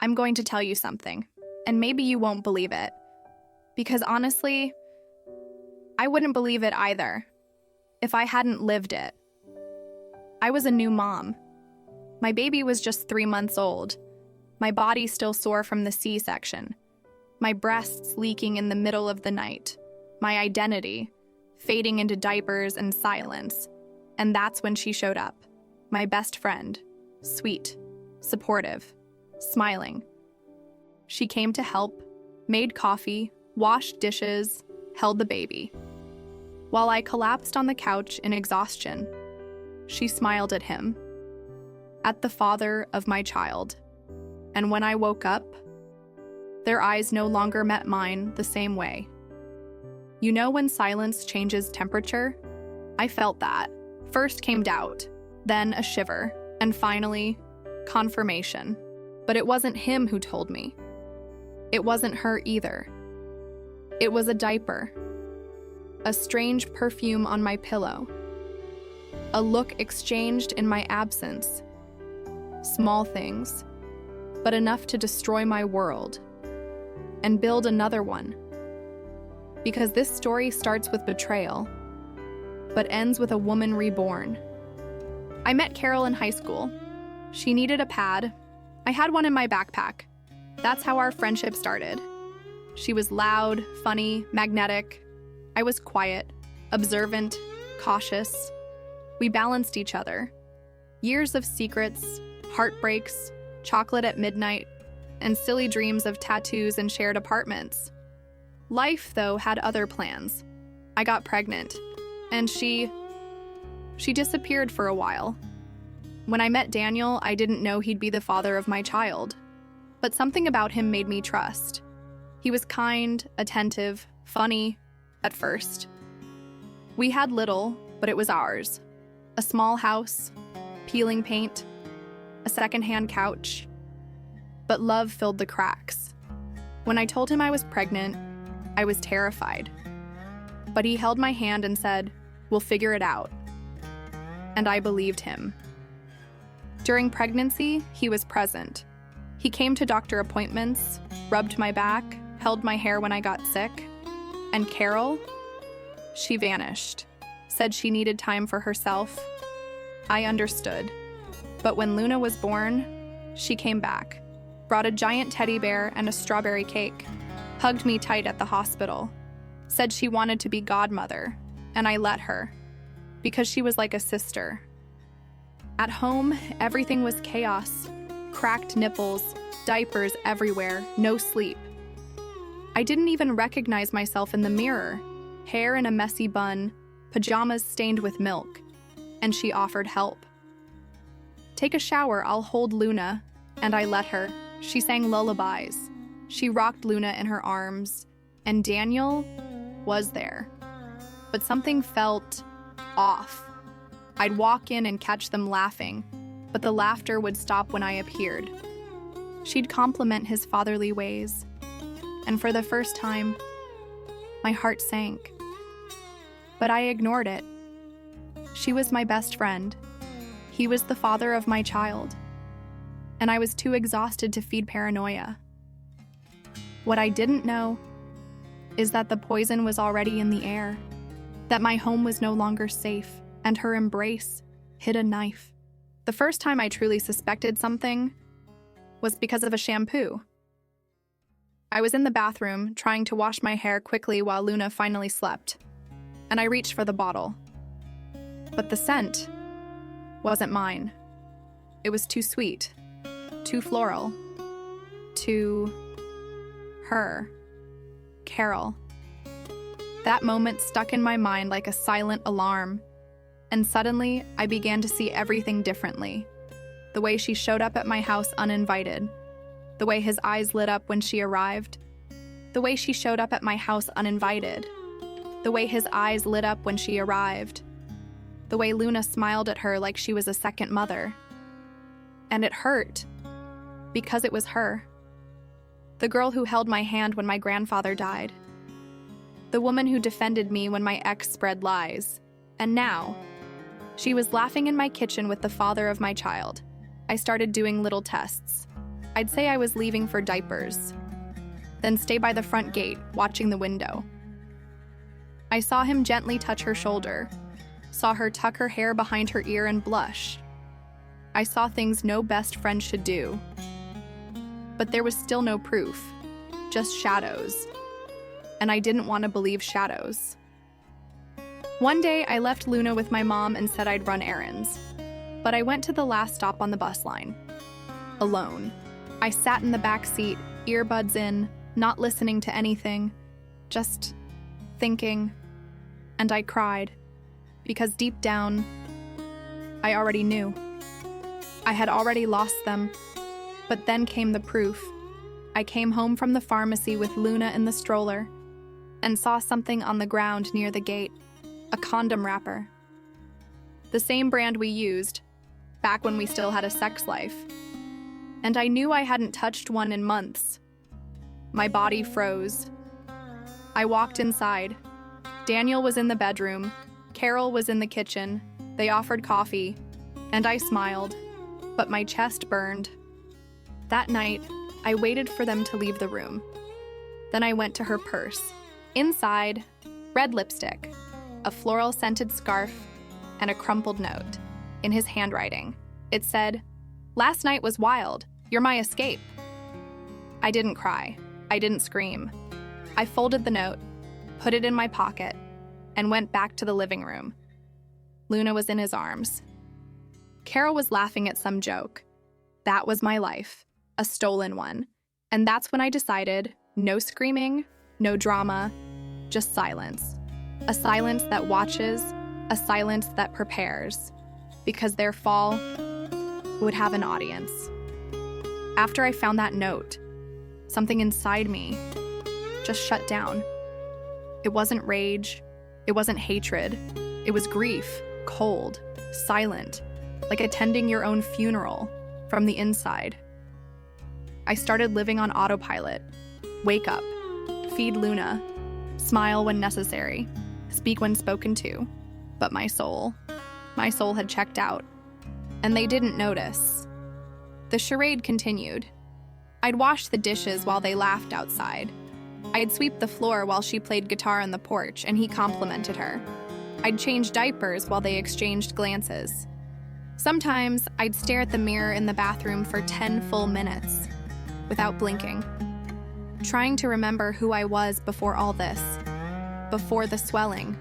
I'm going to tell you something, and maybe you won't believe it. Because honestly, I wouldn't believe it either if I hadn't lived it. I was a new mom. My baby was just 3 months old. My body still sore from the C-section. My breasts leaking in the middle of the night. My identity fading into diapers and silence. And that's when she showed up. My best friend. Sweet, supportive, smiling. She came to help, made coffee, washed dishes, held the baby. While I collapsed on the couch in exhaustion, she smiled at him, at the father of my child. And when I woke up, their eyes no longer met mine the same way. You know when silence changes temperature? I felt that. First came doubt, then a shiver, and finally, confirmation. But it wasn't him who told me. It wasn't her either. It was a diaper, a strange perfume on my pillow, a look exchanged in my absence. Small things, but enough to destroy my world and build another one. Because this story starts with betrayal, but ends with a woman reborn. I met Carol in high school. She needed a pad. I had one in my backpack. That's how our friendship started. She was loud, funny, magnetic. I was quiet, observant, cautious. We balanced each other. Years of secrets, heartbreaks, chocolate at midnight, and silly dreams of tattoos and shared apartments. Life, though, had other plans. I got pregnant, and she disappeared for a while. When I met Daniel, I didn't know he'd be the father of my child. But something about him made me trust. He was kind, attentive, funny, at first. We had little, but it was ours. A small house, peeling paint, a secondhand couch. But love filled the cracks. When I told him I was pregnant, I was terrified. But he held my hand and said, "We'll figure it out." And I believed him. During pregnancy, he was present. He came to doctor appointments, rubbed my back, held my hair when I got sick. And Carol, she vanished, said she needed time for herself. I understood. But when Luna was born, she came back, brought a giant teddy bear and a strawberry cake, hugged me tight at the hospital, said she wanted to be godmother, and I let her, because she was like a sister. At home, everything was chaos. Cracked nipples, diapers everywhere, no sleep. I didn't even recognize myself in the mirror. Hair in a messy bun, pajamas stained with milk, and she offered help. "Take a shower, I'll hold Luna," and I let her. She sang lullabies. She rocked Luna in her arms, and Daniel was there. But something felt off. I'd walk in and catch them laughing, but the laughter would stop when I appeared. She'd compliment his fatherly ways, and for the first time, my heart sank. But I ignored it. She was my best friend. He was the father of my child, and I was too exhausted to feed paranoia. What I didn't know is that the poison was already in the air, that my home was no longer safe, and her embrace hid a knife. The first time I truly suspected something was because of a shampoo. I was in the bathroom trying to wash my hair quickly while Luna finally slept, and I reached for the bottle. But the scent wasn't mine. It was too sweet, too floral, too her, Carol. That moment stuck in my mind like a silent alarm, and suddenly I began to see everything differently. The way she showed up at my house uninvited, the way his eyes lit up when she arrived, the way she showed up at my house uninvited, the way his eyes lit up when she arrived, the way Luna smiled at her like she was a second mother. And it hurt, because it was her. The girl who held my hand when my grandfather died. The woman who defended me when my ex spread lies. And now, she was laughing in my kitchen with the father of my child. I started doing little tests. I'd say I was leaving for diapers, then stay by the front gate, watching the window. I saw him gently touch her shoulder, saw her tuck her hair behind her ear and blush. I saw things no best friend should do. But there was still no proof, just shadows. And I didn't want to believe shadows. One day, I left Luna with my mom and said I'd run errands. But I went to the last stop on the bus line. Alone. I sat in the back seat, earbuds in, not listening to anything, just thinking. And I cried, because deep down, I already knew. I had already lost them, but then came the proof. I came home from the pharmacy with Luna in the stroller and saw something on the ground near the gate, a condom wrapper. The same brand we used, back when we still had a sex life. And I knew I hadn't touched one in months. My body froze. I walked inside. Daniel was in the bedroom. Carol was in the kitchen. They offered coffee, and I smiled, but my chest burned. That night, I waited for them to leave the room. Then I went to her purse. Inside, red lipstick, a floral-scented scarf, and a crumpled note. In his handwriting, it said, "Last night was wild. You're my escape." I didn't cry. I didn't scream. I folded the note, put it in my pocket, and went back to the living room. Luna was in his arms. Carol was laughing at some joke. That was my life, a stolen one. And that's when I decided, no screaming, no drama, just silence. A silence that watches, a silence that prepares, because their fall would have an audience. After I found that note, something inside me just shut down. It wasn't rage, it wasn't hatred, it was grief, cold, silent, like attending your own funeral from the inside. I started living on autopilot. Wake up, feed Luna, smile when necessary, speak when spoken to. But my soul had checked out, and they didn't notice. The charade continued. I'd wash the dishes while they laughed outside. I'd sweep the floor while she played guitar on the porch and he complimented her. I'd change diapers while they exchanged glances. Sometimes I'd stare at the mirror in the bathroom for 10 full minutes, without blinking, trying to remember who I was before all this, before the swelling,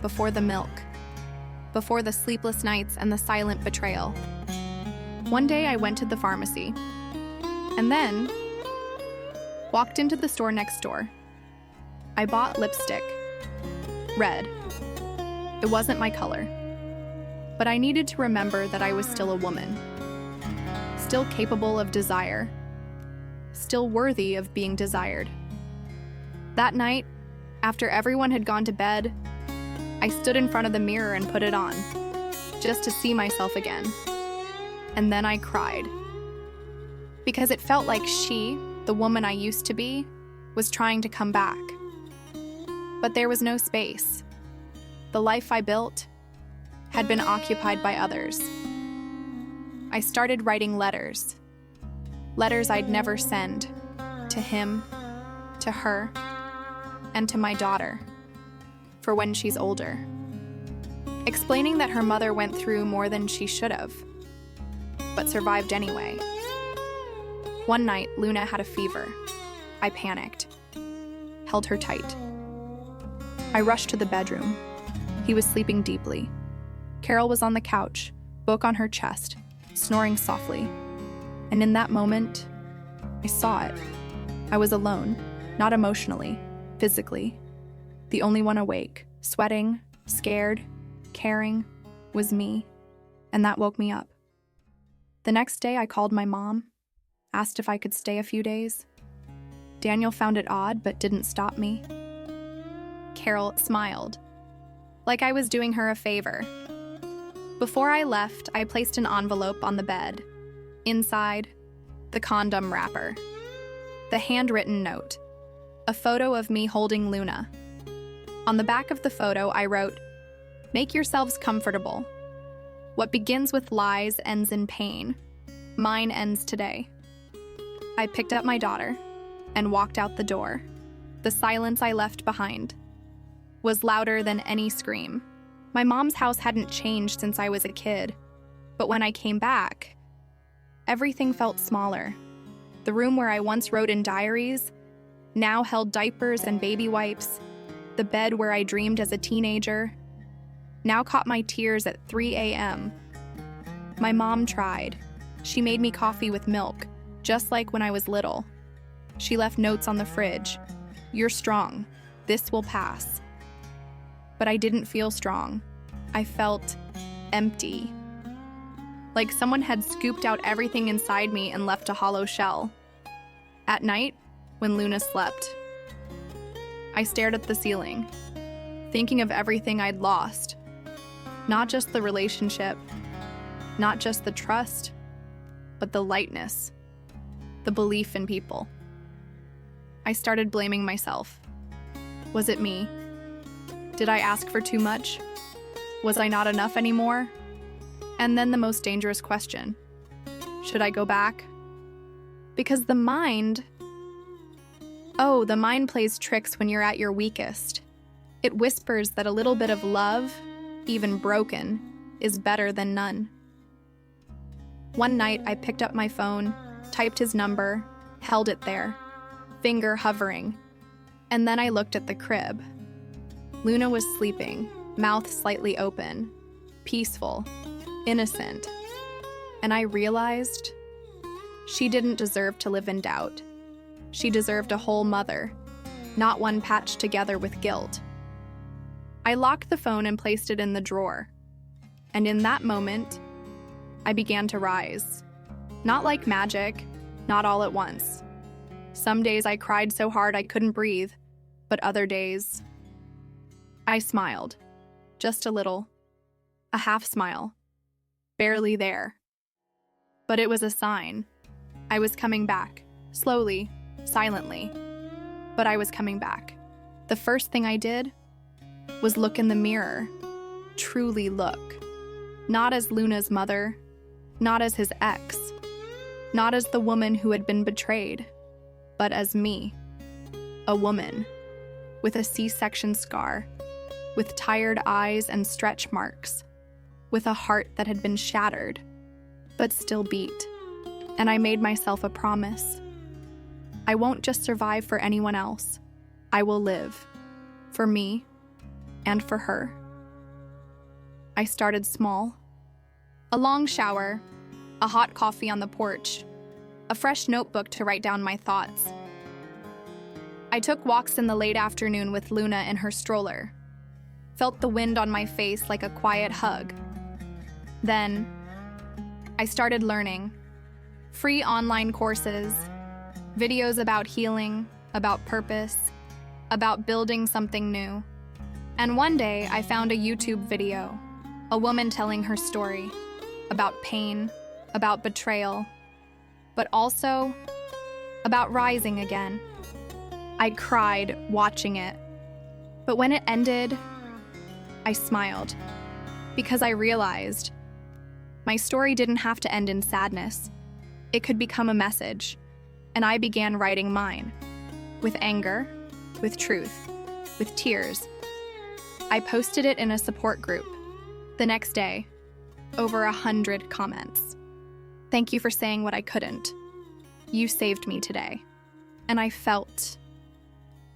before the milk, before the sleepless nights and the silent betrayal. One day I went to the pharmacy, and then walked into the store next door. I bought lipstick, red. It wasn't my color, but I needed to remember that I was still a woman, still capable of desire, still worthy of being desired. That night, after everyone had gone to bed, I stood in front of the mirror and put it on, just to see myself again. And then I cried. Because it felt like she, the woman I used to be, was trying to come back. But there was no space. The life I built had been occupied by others. I started writing letters. Letters I'd never send. To him, to her, and to my daughter. For when she's older. Explaining that her mother went through more than she should have, but survived anyway. One night, Luna had a fever. I panicked, held her tight. I rushed to the bedroom. He was sleeping deeply. Carol was on the couch, book on her chest, snoring softly. And in that moment, I saw it. I was alone, not emotionally, physically. The only one awake, sweating, scared, caring, was me, and that woke me up. The next day, I called my mom, asked if I could stay a few days. Daniel found it odd, but didn't stop me. Carol smiled, like I was doing her a favor. Before I left, I placed an envelope on the bed. Inside, the condom wrapper, the handwritten note, a photo of me holding Luna. On the back of the photo, I wrote, "Make yourselves comfortable. What begins with lies ends in pain. Mine ends today." I picked up my daughter and walked out the door. The silence I left behind was louder than any scream. My mom's house hadn't changed since I was a kid, but when I came back, everything felt smaller. The room where I once wrote in diaries now held diapers and baby wipes. The bed where I dreamed as a teenager now caught my tears at 3 a.m. My mom tried. She made me coffee with milk, just like when I was little. She left notes on the fridge. "You're strong. This will pass." But I didn't feel strong. I felt empty. Like someone had scooped out everything inside me and left a hollow shell. At night, when Luna slept, I stared at the ceiling, thinking of everything I'd lost. Not just the relationship, not just the trust, but the lightness, the belief in people. I started blaming myself. Was it me? Did I ask for too much? Was I not enough anymore? And then the most dangerous question: should I go back? Because the mind plays tricks when you're at your weakest. It whispers that a little bit of love, even broken, is better than none. One night, I picked up my phone, typed his number, held it there, finger hovering, and then I looked at the crib. Luna was sleeping, mouth slightly open, peaceful, innocent, and I realized she didn't deserve to live in doubt. She deserved a whole mother, not one patched together with guilt. I locked the phone and placed it in the drawer, and in that moment, I began to rise. Not like magic, not all at once. Some days I cried so hard I couldn't breathe, but other days, I smiled. Just a little. A half smile. Barely there. But it was a sign. I was coming back. Slowly, silently. But I was coming back. The first thing I did was look in the mirror. Truly look. Not as Luna's mother. Not as his ex. Not as the woman who had been betrayed. But as me. A woman. With a C-section scar. With tired eyes and stretch marks. With a heart that had been shattered, but still beat. And I made myself a promise. I won't just survive for anyone else. I will live. For me and for her. I started small. A long shower, a hot coffee on the porch, a fresh notebook to write down my thoughts. I took walks in the late afternoon with Luna in her stroller. Felt the wind on my face like a quiet hug. Then, I started learning. Free online courses, videos about healing, about purpose, about building something new. And one day, I found a YouTube video, a woman telling her story, about pain, about betrayal, but also about rising again. I cried watching it, but when it ended, I smiled, because I realized my story didn't have to end in sadness. It could become a message, and I began writing mine, with anger, with truth, with tears. I posted it in a support group. The next day, over 100 comments. Thank you for saying what I couldn't. You saved me today. And I felt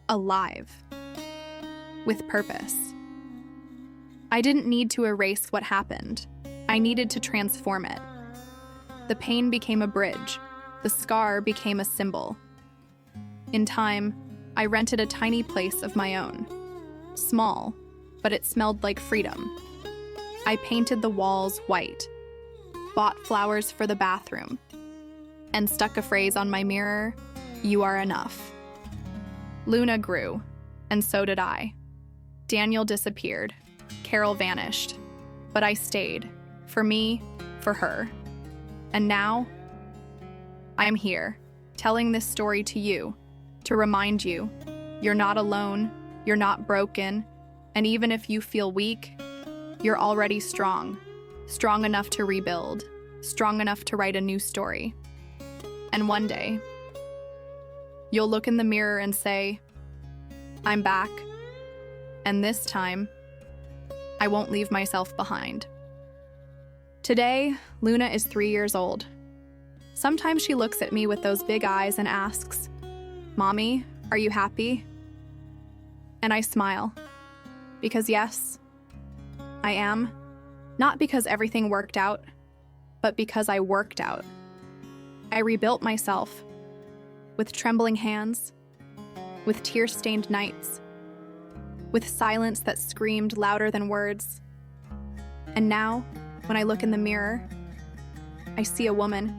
alive, with purpose. I didn't need to erase what happened. I needed to transform it. The pain became a bridge. The scar became a symbol. In time, I rented a tiny place of my own. Small, but it smelled like freedom. I painted the walls white, bought flowers for the bathroom, and stuck a phrase on my mirror, "You are enough." Luna grew, and so did I. Daniel disappeared. Carol vanished. But I stayed. For me, for her. And now, I'm here, telling this story to you, to remind you, you're not alone, you're not broken, and even if you feel weak, you're already strong. Strong enough to rebuild. Strong enough to write a new story. And one day, You'll look in the mirror and say, I'm back. And this time, I won't leave myself behind. Today, Luna is 3 years old. Sometimes she looks at me with those big eyes and asks, Mommy, are you happy? And I smile. Because yes, I am. Not because everything worked out, but because I worked out. I rebuilt myself with trembling hands, with tear-stained nights, with silence that screamed louder than words. And now, when I look in the mirror, I see a woman,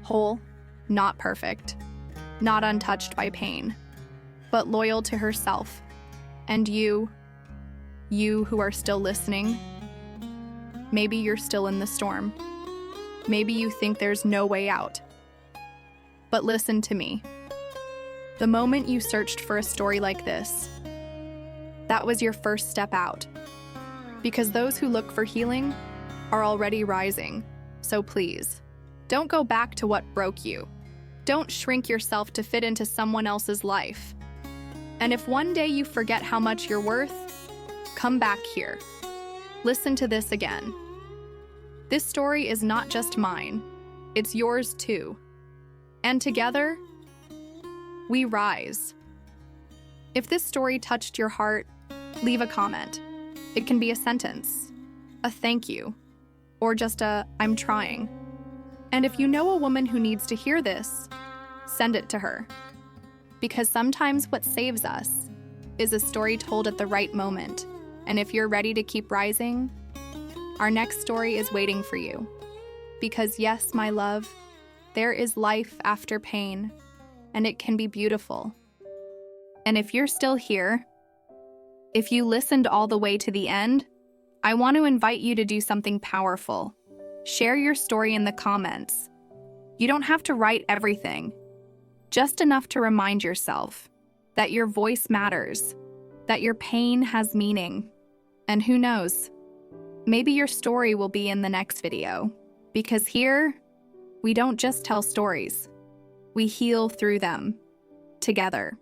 whole, not perfect, not untouched by pain, but loyal to herself. And you who are still listening, maybe you're still in the storm. Maybe you think there's no way out. But listen to me. The moment you searched for a story like this, that was your first step out. Because those who look for healing are already rising. So please, don't go back to what broke you. Don't shrink yourself to fit into someone else's life. And if one day you forget how much you're worth, come back here. Listen to this again. This story is not just mine, it's yours too. And together, we rise. If this story touched your heart, leave a comment. It can be a sentence, a thank you, or just a I'm trying. And if you know a woman who needs to hear this, send it to her. Because sometimes what saves us is a story told at the right moment. And if you're ready to keep rising, our next story is waiting for you. Because yes, my love, there is life after pain, and it can be beautiful. And if you're still here, if you listened all the way to the end, I want to invite you to do something powerful. Share your story in the comments. You don't have to write everything, just enough to remind yourself that your voice matters, that your pain has meaning. And who knows, maybe your story will be in the next video. Because here, we don't just tell stories, we heal through them, together.